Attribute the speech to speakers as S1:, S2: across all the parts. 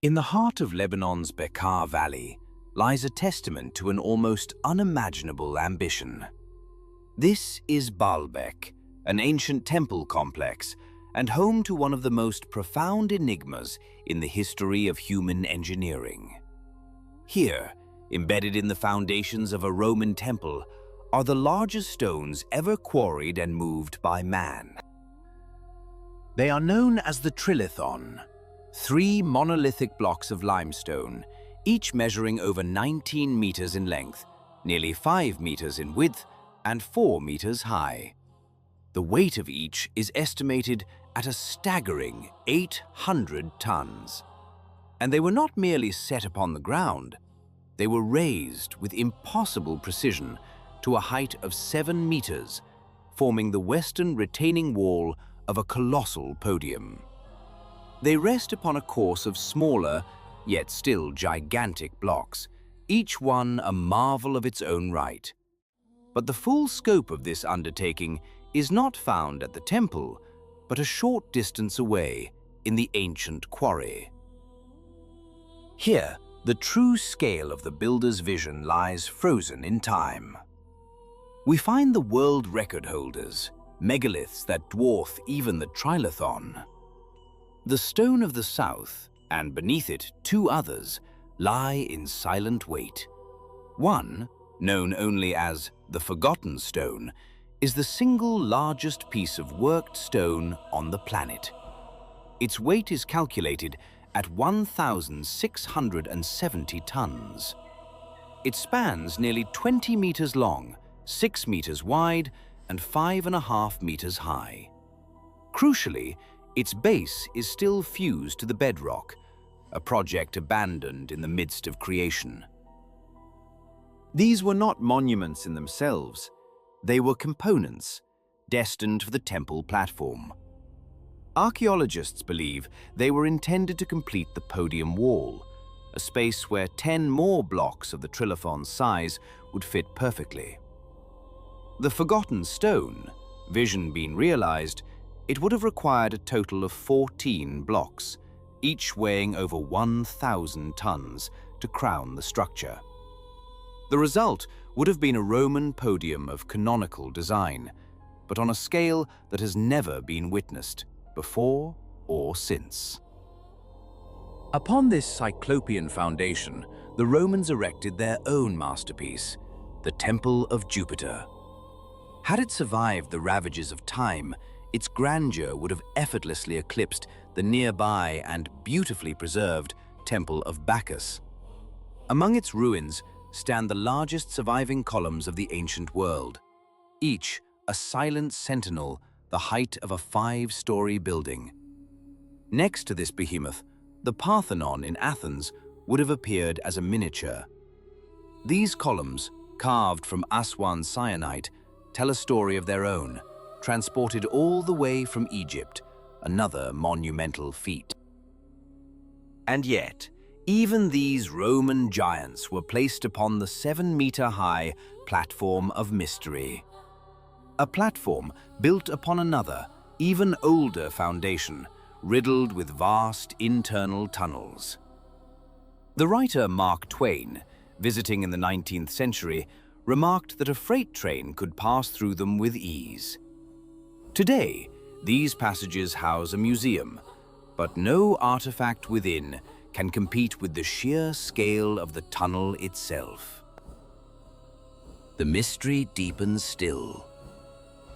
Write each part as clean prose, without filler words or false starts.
S1: In the heart of Lebanon's Beqaa Valley lies a testament to an almost unimaginable ambition. This is Baalbek, an ancient temple complex and home to one of the most profound enigmas in the history of human engineering. Here, embedded in the foundations of a Roman temple, are the largest stones ever quarried and moved by man. They are known as the Trilithon, 3 monolithic blocks of limestone, each measuring over 19 meters in length, nearly 5 meters in width, and 4 meters high. The weight of each is estimated at a staggering 800 tons. And they were not merely set upon the ground, they were raised with impossible precision to a height of 7 meters, forming the western retaining wall of a colossal podium. They rest upon a course of smaller, yet still gigantic blocks, each one a marvel of its own right. But the full scope of this undertaking is not found at the temple, but a short distance away in the ancient quarry. Here, the true scale of the builder's vision lies frozen in time. We find the world record holders, megaliths that dwarf even the Trilithon. The stone of the south, and beneath it 2 others, lie in silent wait. One, known only as the Forgotten Stone, is the single largest piece of worked stone on the planet. Its weight is calculated at 1,670 tons. It spans nearly 20 meters long, 6 meters wide, and 5.5 meters high. Crucially, its base is still fused to the bedrock, a project abandoned in the midst of creation. These were not monuments in themselves. They were components, destined for the temple platform. Archaeologists believe they were intended to complete the podium wall, a space where 10 more blocks of the Trilithon's size would fit perfectly. The Forgotten Stone, vision being realized, it would have required a total of 14 blocks, each weighing over 1,000 tons, to crown the structure. The result would have been a Roman podium of canonical design, but on a scale that has never been witnessed, before or since. Upon this cyclopean foundation, the Romans erected their own masterpiece, the Temple of Jupiter. Had it survived the ravages of time, its grandeur would have effortlessly eclipsed the nearby and beautifully preserved Temple of Bacchus. Among its ruins stand the largest surviving columns of the ancient world, each a silent sentinel the height of a 5-story building. Next to this behemoth, the Parthenon in Athens would have appeared as a miniature. These columns, carved from Aswan syenite, tell a story of their own, transported all the way from Egypt, another monumental feat. And yet, even these Roman giants were placed upon the 7-meter-high platform of mystery. A platform built upon another, even older foundation, riddled with vast internal tunnels. The writer Mark Twain, visiting in the 19th century, remarked that a freight train could pass through them with ease. Today, these passages house a museum, but no artifact within can compete with the sheer scale of the tunnel itself. The mystery deepens still.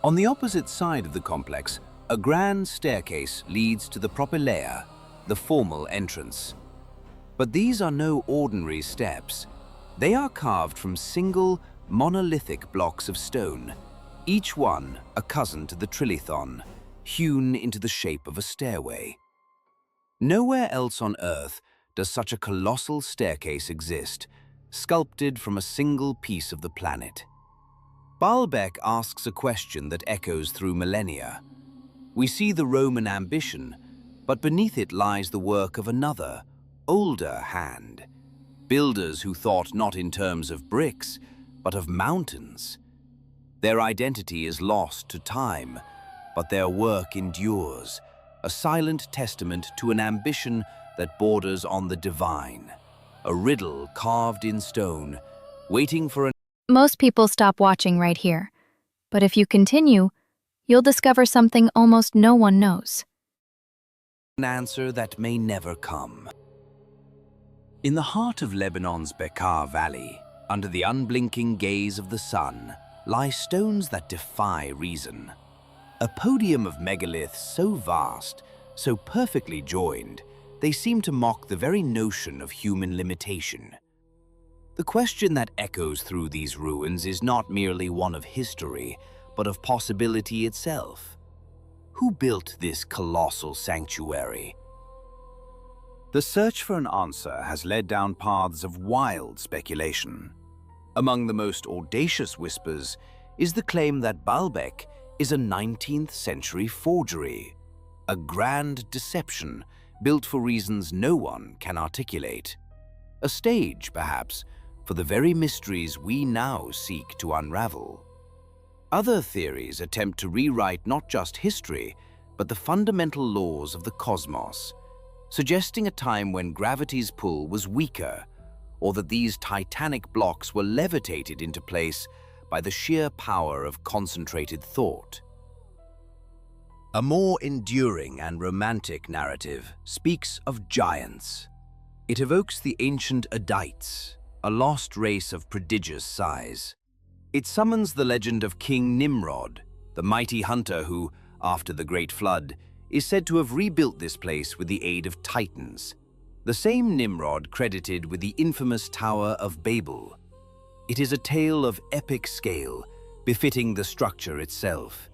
S1: On the opposite side of the complex, a grand staircase leads to the propylaea, the formal entrance. But these are no ordinary steps. They are carved from single, monolithic blocks of stone, each one a cousin to the Trilithon, hewn into the shape of a stairway. Nowhere else on Earth does such a colossal staircase exist, sculpted from a single piece of the planet. Baalbek asks a question that echoes through millennia. We see the Roman ambition, but beneath it lies the work of another, older hand. Builders who thought not in terms of bricks, but of mountains. Their identity is lost to time, but their work endures, a silent testament to an ambition that borders on the divine, a riddle carved in stone, waiting for
S2: Most people stop watching right here, but if you continue, you'll discover something almost no one knows.
S1: an answer that may never come. In the heart of Lebanon's Beqaa Valley, under the unblinking gaze of the sun, lie stones that defy reason. A podium of megaliths so vast, so perfectly joined, they seem to mock the very notion of human limitation. The question that echoes through these ruins is not merely one of history, but of possibility itself. Who built this colossal sanctuary? The search for an answer has led down paths of wild speculation. Among the most audacious whispers is the claim that Baalbek is a 19th century forgery, a grand deception built for reasons no one can articulate. A stage, perhaps, for the very mysteries we now seek to unravel. Other theories attempt to rewrite not just history, but the fundamental laws of the cosmos, suggesting a time when gravity's pull was weaker, or that these titanic blocks were levitated into place by the sheer power of concentrated thought. A more enduring and romantic narrative speaks of giants. It evokes the ancient Adites, a lost race of prodigious size. It summons the legend of King Nimrod, the mighty hunter who, after the Great Flood, is said to have rebuilt this place with the aid of titans, the same Nimrod credited with the infamous Tower of Babel. It is a tale of epic scale, befitting the structure itself.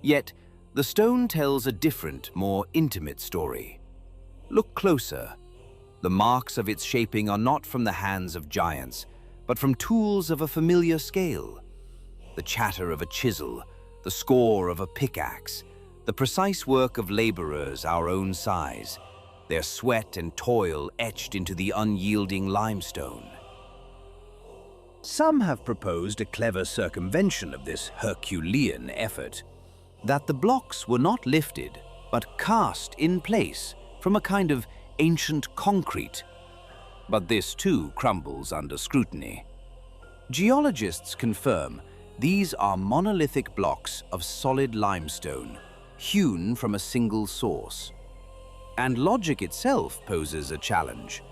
S1: Yet, the stone tells a different, more intimate story. Look closer. The marks of its shaping are not from the hands of giants, but from tools of a familiar scale. The chatter of a chisel, the score of a pickaxe, the precise work of laborers our own size, their sweat and toil etched into the unyielding limestone. Some have proposed a clever circumvention of this Herculean effort, that the blocks were not lifted, but cast in place from a kind of ancient concrete. But this too crumbles under scrutiny. Geologists confirm these are monolithic blocks of solid limestone, hewn from a single source. And logic itself poses a challenge.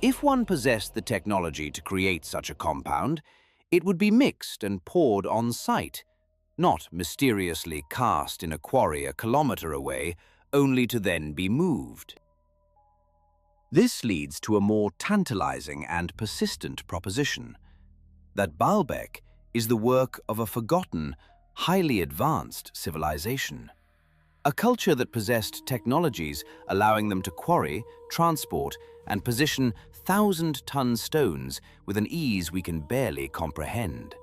S1: If one possessed the technology to create such a compound, it would be mixed and poured on site, not mysteriously cast in a quarry a kilometer away, only to then be moved. This leads to a more tantalizing and persistent proposition, that Baalbek is the work of a forgotten, highly advanced civilization. A culture that possessed technologies allowing them to quarry, transport, and position 1,000-ton stones with an ease we can barely comprehend.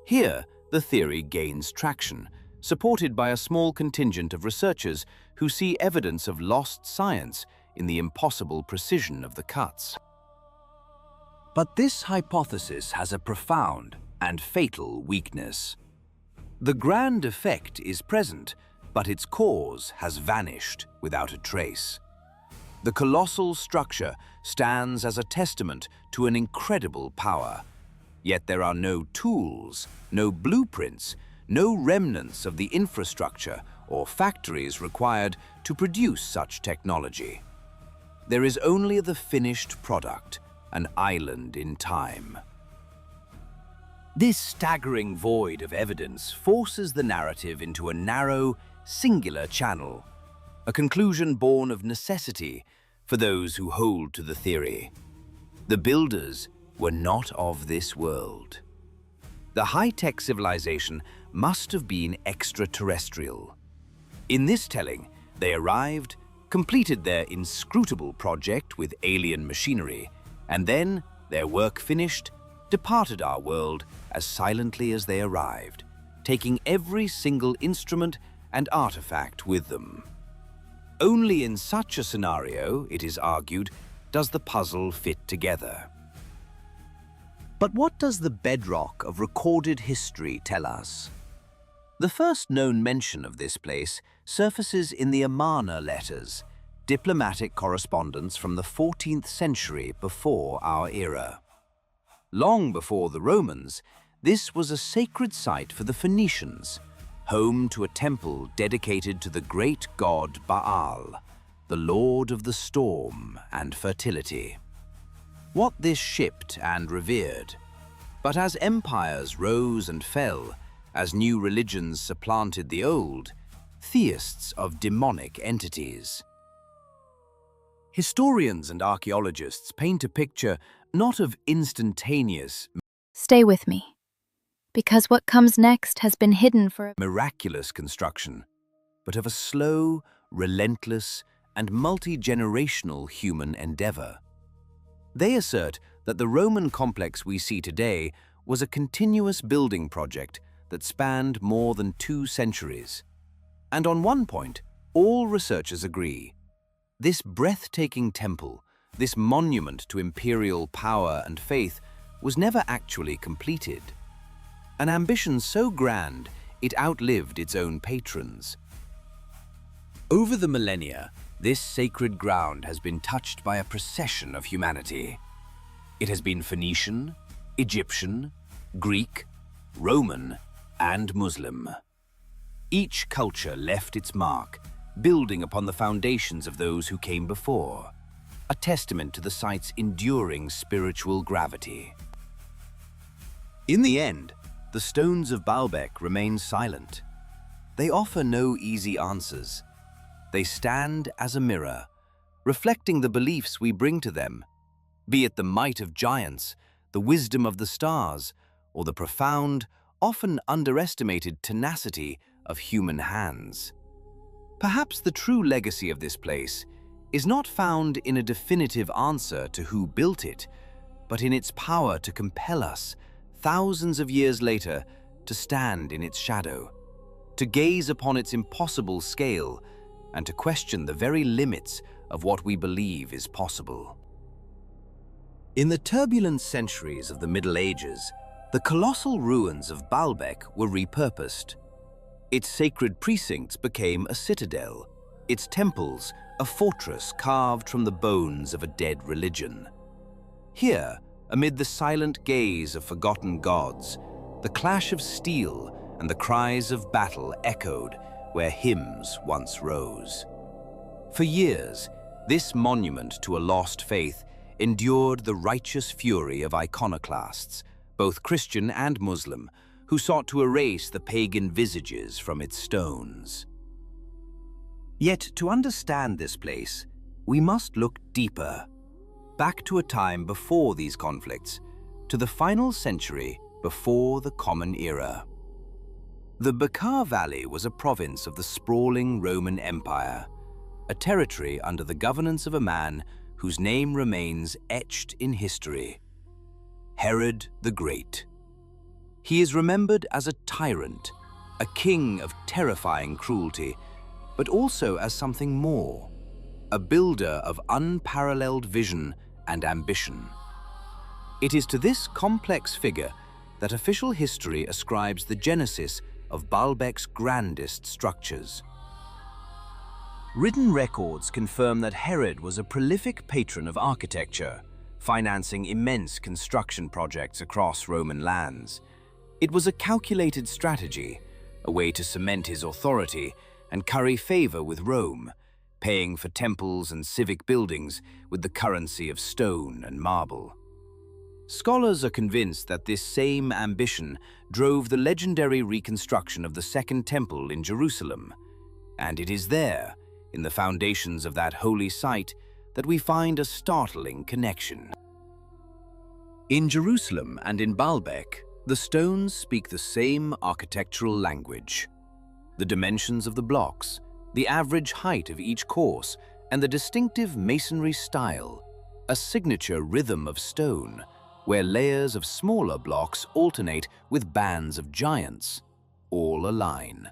S1: Here, the theory gains traction, supported by a small contingent of researchers who see evidence of lost science in the impossible precision of the cuts. But this hypothesis has a profound and fatal weakness. The grand effect is present, but its cause has vanished without a trace. The colossal structure stands as a testament to an incredible power, yet there are no tools, no blueprints, no remnants of the infrastructure or factories required to produce such technology. There is only the finished product, an island in time. This staggering void of evidence forces the narrative into a narrow, singular channel, a conclusion born of necessity for those who hold to the theory. The builders were not of this world. The high-tech civilization must have been extraterrestrial. In this telling, they arrived, completed their inscrutable project with alien machinery, and then, their work finished, departed our world as silently as they arrived, taking every single instrument and artifact with them. Only in such a scenario, it is argued, does the puzzle fit together. But what does the bedrock of recorded history tell us? The first known mention of this place surfaces in the Amarna letters, diplomatic correspondence from the 14th century before our era. Long before the Romans, this was a sacred site for the Phoenicians, home to a temple dedicated to the great god Baal, the lord of the storm and fertility. What this shipped and revered. But as empires rose and fell, as new religions supplanted the old, theists of demonic entities. Historians and archaeologists paint a picture not of instantaneous,
S2: Stay with me, because what comes next has been hidden for a
S1: miraculous construction, but of a slow, relentless, and multi-generational human endeavor. They assert that the Roman complex we see today was a continuous building project that spanned more than 2 centuries. And on one point, all researchers agree. This breathtaking temple, this monument to imperial power and faith, was never actually completed. An ambition so grand, it outlived its own patrons. Over the millennia, this sacred ground has been touched by a procession of humanity. It has been Phoenician, Egyptian, Greek, Roman, and Muslim. Each culture left its mark, building upon the foundations of those who came before, a testament to the site's enduring spiritual gravity. In the end, the stones of Baalbek remain silent. They offer no easy answers. They stand as a mirror, reflecting the beliefs we bring to them, be it the might of giants, the wisdom of the stars, or the profound, often underestimated tenacity of human hands. Perhaps the true legacy of this place is not found in a definitive answer to who built it, but in its power to compel us, thousands of years later, to stand in its shadow, to gaze upon its impossible scale, and to question the very limits of what we believe is possible. In the turbulent centuries of the Middle Ages, the colossal ruins of Baalbek were repurposed. Its sacred precincts became a citadel, its temples a fortress carved from the bones of a dead religion. Here, amid the silent gaze of forgotten gods, the clash of steel and the cries of battle echoed where hymns once rose. For years, this monument to a lost faith endured the righteous fury of iconoclasts, both Christian and Muslim, who sought to erase the pagan visages from its stones. Yet, to understand this place, we must look deeper, back to a time before these conflicts, to the final century before the Common Era. The Beqaa Valley was a province of the sprawling Roman Empire, a territory under the governance of a man whose name remains etched in history: Herod the Great. He is remembered as a tyrant, a king of terrifying cruelty, but also as something more, a builder of unparalleled vision and ambition. It is to this complex figure that official history ascribes the genesis of Baalbek's grandest structures. Written records confirm that Herod was a prolific patron of architecture, financing immense construction projects across Roman lands. It was a calculated strategy, a way to cement his authority and curry favor with Rome, paying for temples and civic buildings with the currency of stone and marble. Scholars are convinced that this same ambition drove the legendary reconstruction of the Second Temple in Jerusalem, and it is there, in the foundations of that holy site, that we find a startling connection. In Jerusalem and in Baalbek, the stones speak the same architectural language. The dimensions of the blocks, the average height of each course, and the distinctive masonry style, a signature rhythm of stone, where layers of smaller blocks alternate with bands of giants, all align.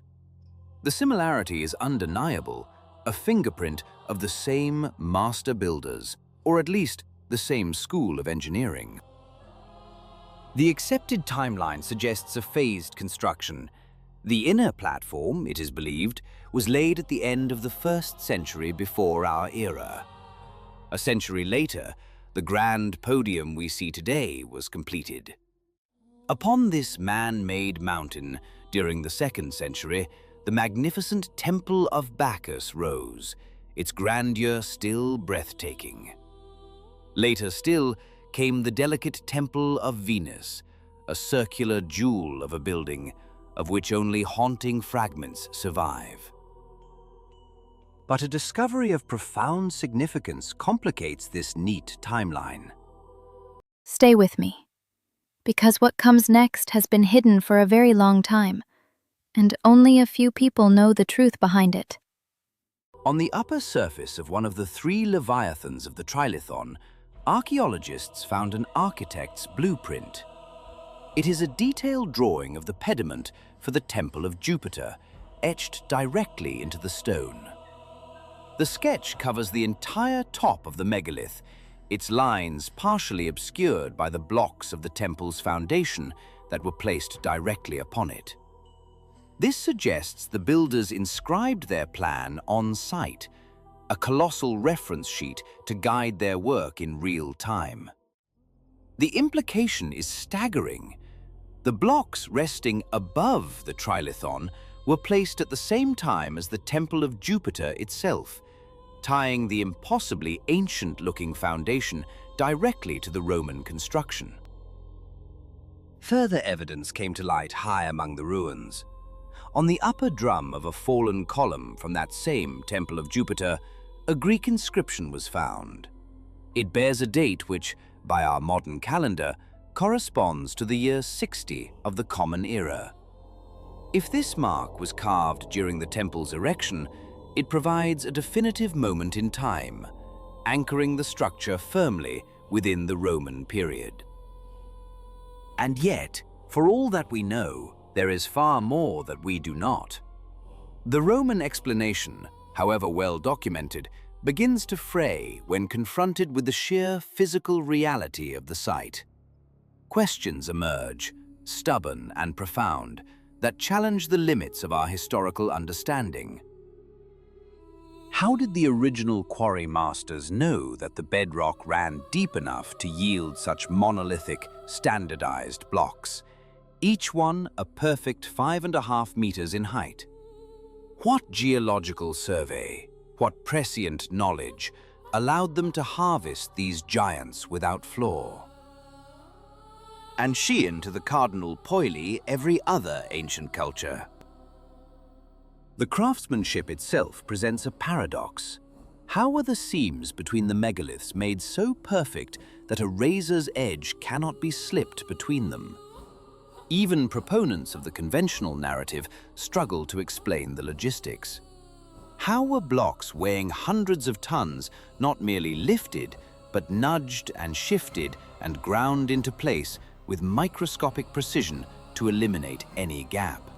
S1: The similarity is undeniable, a fingerprint of the same master builders, or at least the same school of engineering. The accepted timeline suggests a phased construction, The inner platform, it is believed, was laid at the end of the 1st century before our era. A century later, the grand podium we see today was completed. Upon this man-made mountain, during the 2nd century, the magnificent Temple of Bacchus rose, its grandeur still breathtaking. Later still came the delicate Temple of Venus, a circular jewel of a building, of which only haunting fragments survive. But a discovery of profound significance complicates this neat timeline.
S2: Stay with me, because what comes next has been hidden for a very long time, and only a few people know the truth behind it.
S1: On the upper surface of one of the 3 leviathans of the Trilithon, archaeologists found an architect's blueprint. It is a detailed drawing of the pediment for the Temple of Jupiter, etched directly into the stone. The sketch covers the entire top of the megalith, its lines partially obscured by the blocks of the temple's foundation that were placed directly upon it. This suggests the builders inscribed their plan on site, a colossal reference sheet to guide their work in real time. The implication is staggering. The blocks resting above the Trilithon were placed at the same time as the Temple of Jupiter itself, tying the impossibly ancient-looking foundation directly to the Roman construction. Further evidence came to light high among the ruins. On the upper drum of a fallen column from that same Temple of Jupiter, a Greek inscription was found. It bears a date which, by our modern calendar, corresponds to the year 60 of the Common Era. If this mark was carved during the temple's erection, it provides a definitive moment in time, anchoring the structure firmly within the Roman period. And yet, for all that we know, there is far more that we do not. The Roman explanation, however well documented, begins to fray when confronted with the sheer physical reality of the site. Questions emerge, stubborn and profound, that challenge the limits of our historical understanding. How did the original quarry masters know that the bedrock ran deep enough to yield such monolithic, standardized blocks, each one a perfect 5.5 meters in height? What geological survey, what prescient knowledge allowed them to harvest these giants without flaw? And Sheehan to the cardinal poily every other ancient culture. The craftsmanship itself presents a paradox. How were the seams between the megaliths made so perfect that a razor's edge cannot be slipped between them? Even proponents of the conventional narrative struggle to explain the logistics. How were blocks weighing hundreds of tons not merely lifted, but nudged and shifted and ground into place with microscopic precision to eliminate any gap?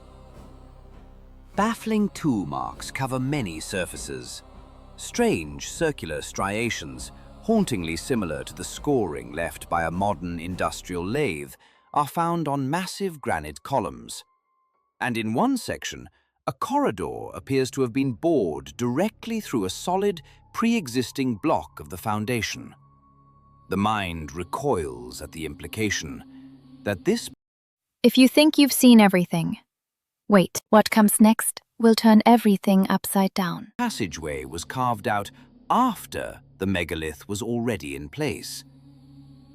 S1: Baffling tool marks cover many surfaces. Strange circular striations, hauntingly similar to the scoring left by a modern industrial lathe, are found on massive granite columns. And in one section, a corridor appears to have been bored directly through a solid, pre-existing block of the foundation. The mind recoils at the implication that this...
S2: If you think you've seen everything, wait, what comes next will turn everything upside down.
S1: passageway was carved out after the megalith was already in place.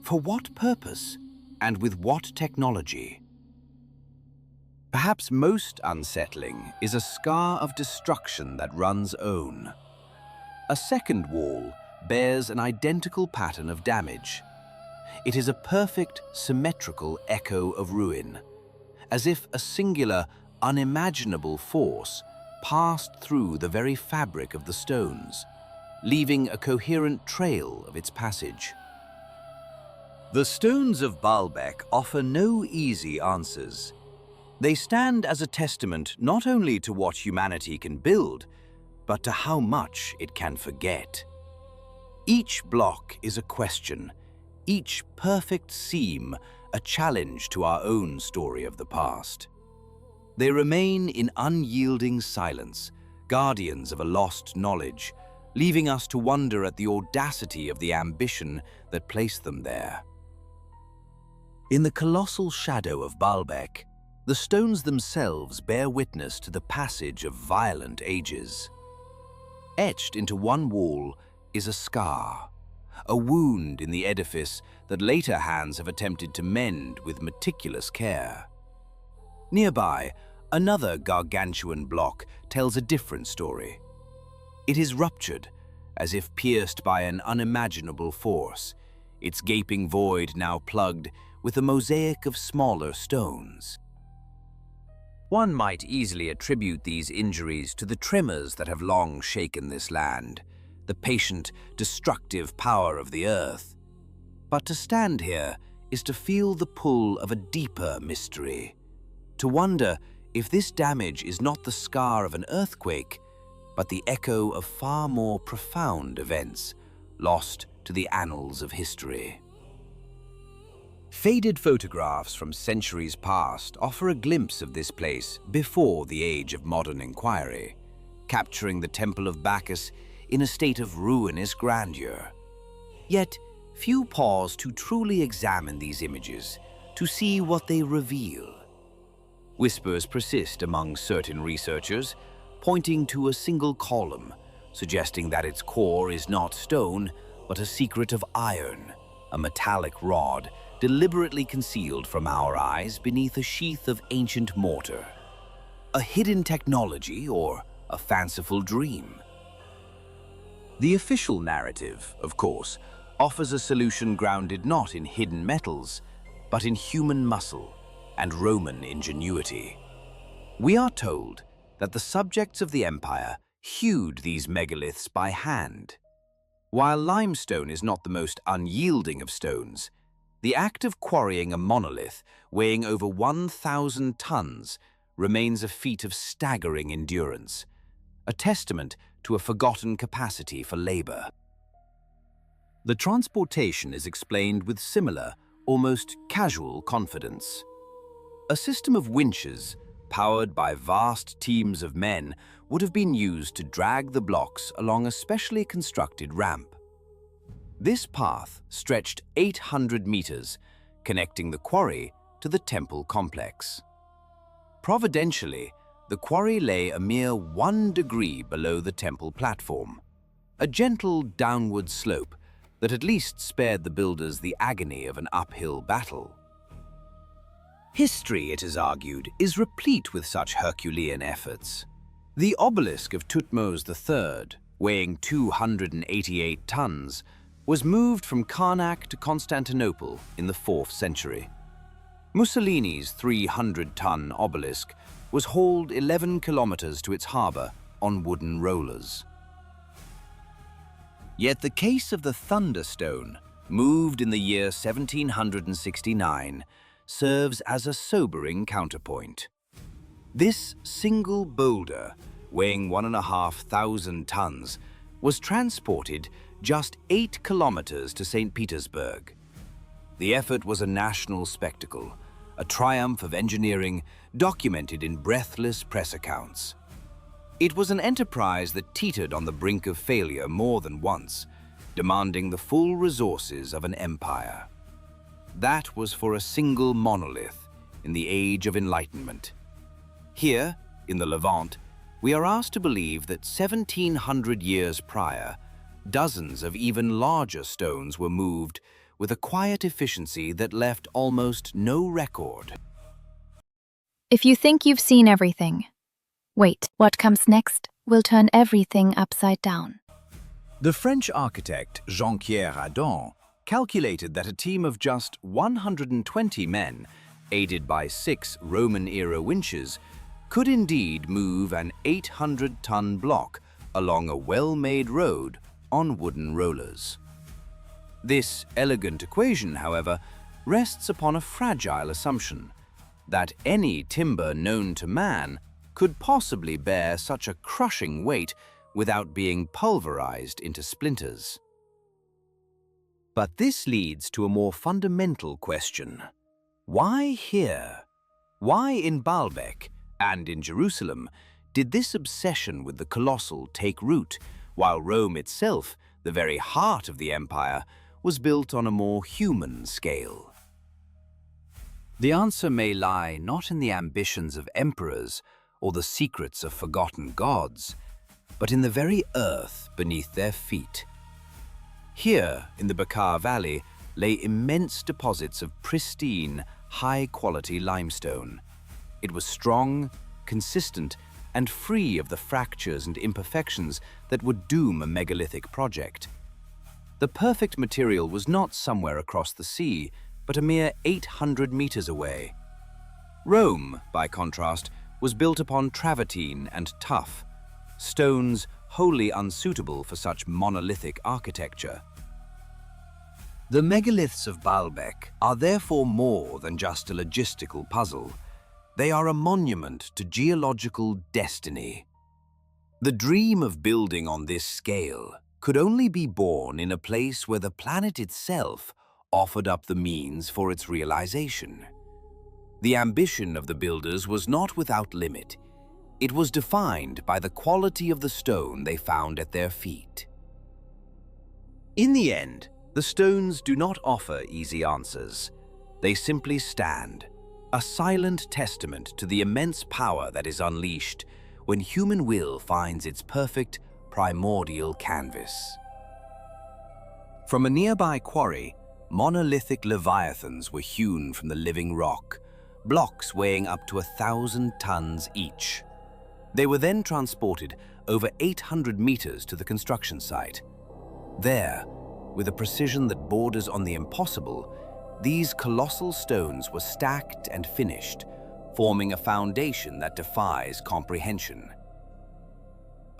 S1: For what purpose and with what technology? Perhaps most unsettling is a scar of destruction that runs on. A second wall bears an identical pattern of damage. It is a perfect, symmetrical echo of ruin, as if a singular, unimaginable force passed through the very fabric of the stones, leaving a coherent trail of its passage. The stones of Baalbek offer no easy answers. They stand as a testament not only to what humanity can build, but to how much it can forget. Each block is a question, each perfect seam a challenge to our own story of the past. They remain in unyielding silence, guardians of a lost knowledge, leaving us to wonder at the audacity of the ambition that placed them there. In the colossal shadow of Baalbek, the stones themselves bear witness to the passage of violent ages. Etched into one wall is a scar, a wound in the edifice that later hands have attempted to mend with meticulous care. Nearby, another gargantuan block tells a different story. It is ruptured, as if pierced by an unimaginable force, its gaping void now plugged with a mosaic of smaller stones. One might easily attribute these injuries to the tremors that have long shaken this land, the patient, destructive power of the earth. But to stand here is to feel the pull of a deeper mystery, to wonder if this damage is not the scar of an earthquake, but the echo of far more profound events, lost to the annals of history. Faded photographs from centuries past offer a glimpse of this place before the age of modern inquiry, capturing the temple of Bacchus in a state of ruinous grandeur. Yet, few pause to truly examine these images, to see what they reveal. Whispers persist among certain researchers, pointing to a single column, suggesting that its core is not stone, but a secret of iron, a metallic rod deliberately concealed from our eyes beneath a sheath of ancient mortar. A hidden technology or a fanciful dream? The official narrative, of course, offers a solution grounded not in hidden metals, but in human muscle and Roman ingenuity. We are told that the subjects of the empire hewed these megaliths by hand. While limestone is not the most unyielding of stones, the act of quarrying a monolith weighing over 1,000 tons remains a feat of staggering endurance, a testament to a forgotten capacity for labor. The transportation is explained with similar, almost casual confidence. A system of winches, powered by vast teams of men, would have been used to drag the blocks along a specially constructed ramp. This path stretched 800 meters, connecting the quarry to the temple complex. Providentially, the quarry lay a mere 1 degree below the temple platform, a gentle downward slope that at least spared the builders the agony of an uphill battle. History, it is argued, is replete with such Herculean efforts. The obelisk of Thutmose III, weighing 288 tons, was moved from Karnak to Constantinople in the 4th century. Mussolini's 300-ton obelisk was hauled 11 kilometers to its harbor on wooden rollers. Yet the case of the Thunderstone, moved in the year 1769, serves as a sobering counterpoint. This single boulder, weighing 1,500 tons, was transported just 8 kilometers to St. Petersburg. The effort was a national spectacle, a triumph of engineering documented in breathless press accounts. It was an enterprise that teetered on the brink of failure more than once, demanding the full resources of an empire. That was for a single monolith in the Age of Enlightenment. Here, in the Levant, we are asked to believe that 1,700 years prior, dozens of even larger stones were moved with a quiet efficiency that left almost no record.
S2: If you think you've seen everything, wait, what comes next will turn everything upside down.
S1: The French architect Jean-Pierre Adam calculated that a team of just 120 men, aided by 6 Roman-era winches, could indeed move an 800-ton block along a well-made road on wooden rollers. This elegant equation, however, rests upon a fragile assumption that any timber known to man could possibly bear such a crushing weight without being pulverized into splinters. But this leads to a more fundamental question. Why here? Why in Baalbek, And in Jerusalem, did this obsession with the colossal take root, while Rome itself, the very heart of the empire, was built on a more human scale? The answer may lie not in the ambitions of emperors or the secrets of forgotten gods, but in the very earth beneath their feet. Here, in the Beqaa Valley, lay immense deposits of pristine, high-quality limestone. It was strong, consistent, and free of the fractures and imperfections that would doom a megalithic project. The perfect material was not somewhere across the sea, but a mere 800 meters away. Rome, by contrast, was built upon travertine and tuff, stones wholly unsuitable for such monolithic architecture. The megaliths of Baalbek are therefore more than just a logistical puzzle. They are a monument to geological destiny. The dream of building on this scale could only be born in a place where the planet itself offered up the means for its realization. The ambition of the builders was not without limit. It was defined by the quality of the stone they found at their feet. In the end, the stones do not offer easy answers. They simply stand, a silent testament to the immense power that is unleashed when human will finds its perfect, primordial canvas. From a nearby quarry, monolithic leviathans were hewn from the living rock, blocks weighing up to 1,000 tons each. They were then transported over 800 meters to the construction site. There, with a precision that borders on the impossible, these colossal stones were stacked and finished, forming a foundation that defies comprehension.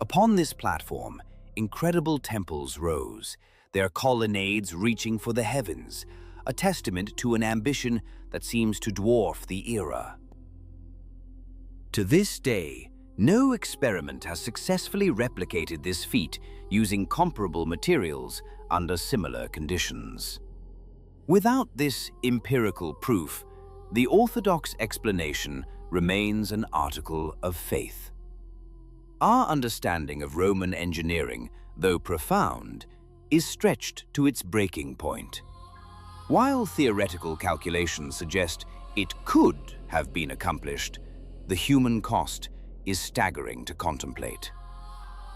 S1: Upon this platform, incredible temples rose, their colonnades reaching for the heavens, a testament to an ambition that seems to dwarf the era. To this day, no experiment has successfully replicated this feat using comparable materials under similar conditions. Without this empirical proof, the orthodox explanation remains an article of faith. Our understanding of Roman engineering, though profound, is stretched to its breaking point. While theoretical calculations suggest it could have been accomplished, the human cost is staggering to contemplate.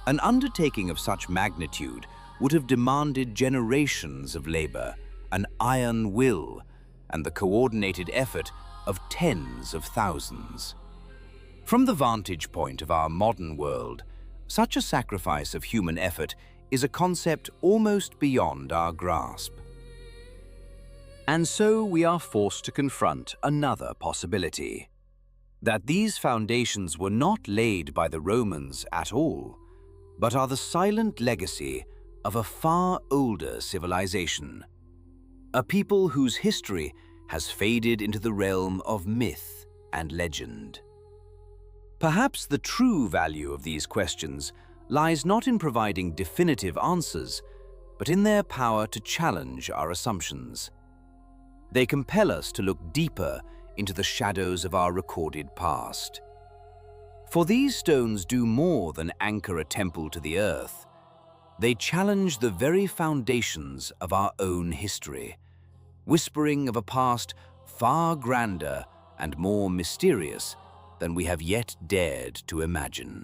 S1: An undertaking of such magnitude would have demanded generations of labor, an iron will, and the coordinated effort of tens of thousands. From the vantage point of our modern world, such a sacrifice of human effort is a concept almost beyond our grasp. And so we are forced to confront another possibility: that these foundations were not laid by the Romans at all, but are the silent legacy of a far older civilization, a people whose history has faded into the realm of myth and legend. Perhaps the true value of these questions lies not in providing definitive answers, but in their power to challenge our assumptions. They compel us to look deeper into the shadows of our recorded past. For these stones do more than anchor a temple to the earth. They challenge the very foundations of our own history, whispering of a past far grander and more mysterious than we have yet dared to imagine.